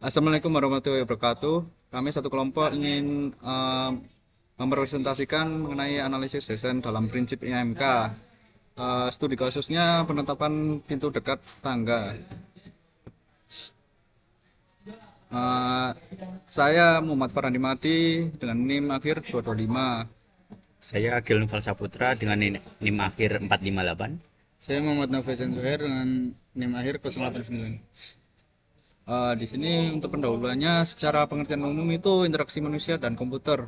Assalamualaikum warahmatullahi wabarakatuh. Kami satu kelompok ingin mempresentasikan mengenai analisis desain dalam prinsip IMK. Studi kasusnya penetapan pintu dekat tangga. Eh, saya Muhammad Farhandi Madi dengan NIM akhir 225. Saya Agil Noval Saputra dengan NIM akhir 458. Saya Muhammad Nafesan Zuhair dengan NIM akhir 089. Di sini untuk pendahuluannya secara pengertian umum itu interaksi manusia dan komputer.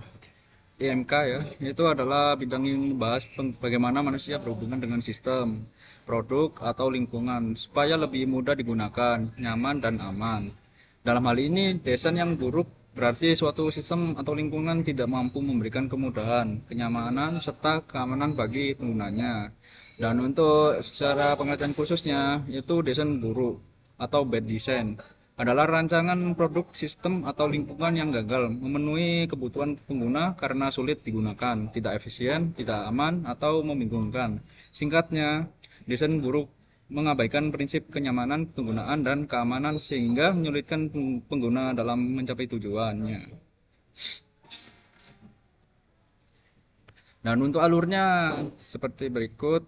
IMK ya, itu adalah bidang yang membahas bagaimana manusia berhubungan dengan sistem, produk, atau lingkungan supaya lebih mudah digunakan, nyaman, dan aman. Dalam hal ini, desain yang buruk berarti suatu sistem atau lingkungan tidak mampu memberikan kemudahan, kenyamanan, serta keamanan bagi penggunanya. Dan untuk secara pengertian khususnya, itu desain buruk atau bad design adalah rancangan produk, sistem, atau lingkungan yang gagal memenuhi kebutuhan pengguna karena sulit digunakan, tidak efisien, tidak aman, atau membingungkan. Singkatnya, desain buruk mengabaikan prinsip kenyamanan penggunaan dan keamanan sehingga menyulitkan pengguna dalam mencapai tujuannya. Dan untuk alurnya seperti berikut.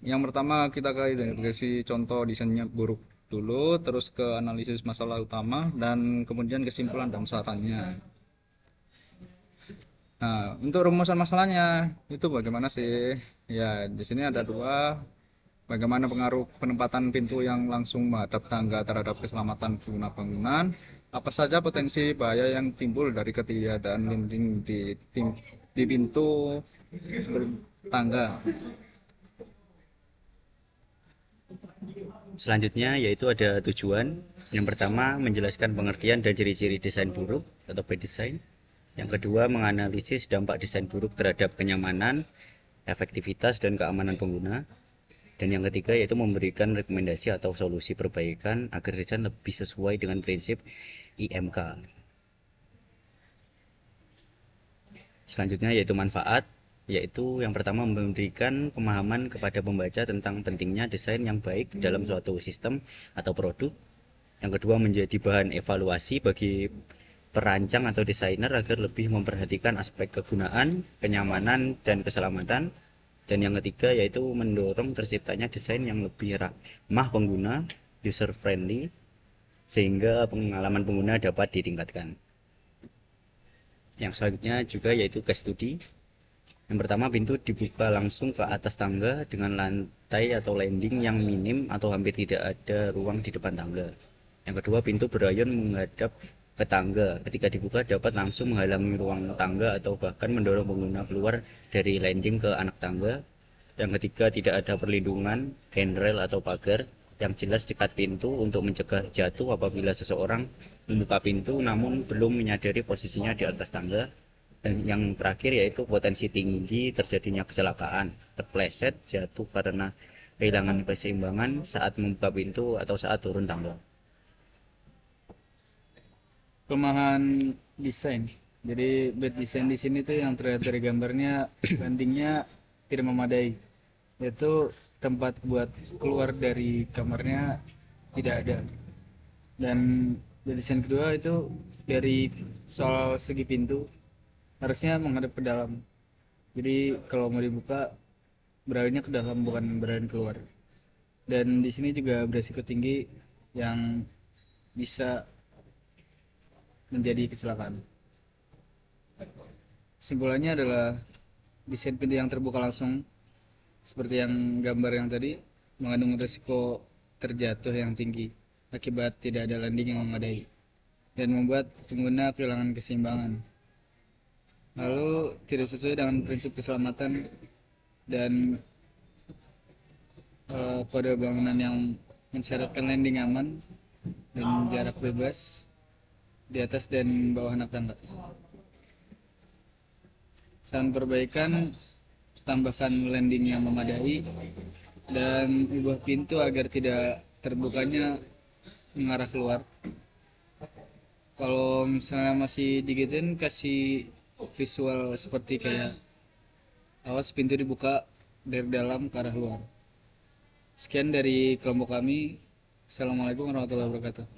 Yang pertama kita ke identifikasi contoh desainnya buruk dulu, terus ke analisis masalah utama, dan kemudian kesimpulan dan sarannya. Nah, untuk rumusan masalahnya itu bagaimana sih? Ya, di sini ada dua. Bagaimana pengaruh penempatan pintu yang langsung menghadap tangga terhadap keselamatan pengguna bangunan? Apa saja potensi bahaya yang timbul dari ketiadaan dinding di pintu tangga? Selanjutnya yaitu ada tujuan. Yang pertama menjelaskan pengertian dan ciri-ciri desain buruk atau bad design. Yang kedua menganalisis dampak desain buruk terhadap kenyamanan, efektivitas dan keamanan pengguna. Dan yang ketiga yaitu memberikan rekomendasi atau solusi perbaikan agar desain lebih sesuai dengan prinsip IMK. Selanjutnya yaitu manfaat, yaitu yang pertama memberikan pemahaman kepada pembaca tentang pentingnya desain yang baik dalam suatu sistem atau produk. Yang kedua menjadi bahan evaluasi bagi perancang atau desainer agar lebih memperhatikan aspek kegunaan, kenyamanan, dan keselamatan. Dan yang ketiga yaitu mendorong terciptanya desain yang lebih ramah pengguna, user friendly, sehingga pengalaman pengguna dapat ditingkatkan. Yang selanjutnya juga yaitu case study. Yang pertama, pintu dibuka langsung ke atas tangga dengan lantai atau landing yang minim atau hampir tidak ada ruang di depan tangga. Yang kedua, pintu berayon menghadap ke tangga. Ketika dibuka dapat langsung menghalangi ruang tangga atau bahkan mendorong pengguna keluar dari landing ke anak tangga. Yang ketiga, tidak ada perlindungan handrail atau pagar yang jelas dekat pintu untuk mencegah jatuh apabila seseorang membuka pintu namun belum menyadari posisinya di atas tangga. Dan yang terakhir yaitu potensi tinggi terjadinya kecelakaan, terpleset, jatuh karena kehilangan keseimbangan saat membuka pintu atau saat turun tangga. Kelemahan desain. Jadi bad design di sini tuh yang terlihat dari gambarnya landingnya tidak memadai. Yaitu tempat buat keluar dari kamarnya tidak ada. Dan bad design kedua itu dari soal segi pintu harusnya menghadap ke dalam. Jadi kalau mau dibuka beralihnya ke dalam bukan beralih keluar. Dan di sini juga beresiko tinggi yang bisa menjadi kecelakaan. Simpulannya adalah desain pintu yang terbuka langsung seperti yang gambar yang tadi mengandung risiko terjatuh yang tinggi akibat tidak ada landing yang memadai dan membuat pengguna kehilangan keseimbangan. Lalu tidak sesuai dengan prinsip keselamatan dan kode bangunan yang mensyaratkan landing aman dan jarak bebas di atas dan bawah anak tangga. Saran perbaikan, tambahkan landing yang memadai dan ubah pintu agar tidak terbukanya mengarah keluar. Kalau misalnya masih digituin, kasih visual seperti kayak awas pintu dibuka dari dalam ke arah luar. Sekian dari kelompok kami. Assalamualaikum warahmatullahi wabarakatuh.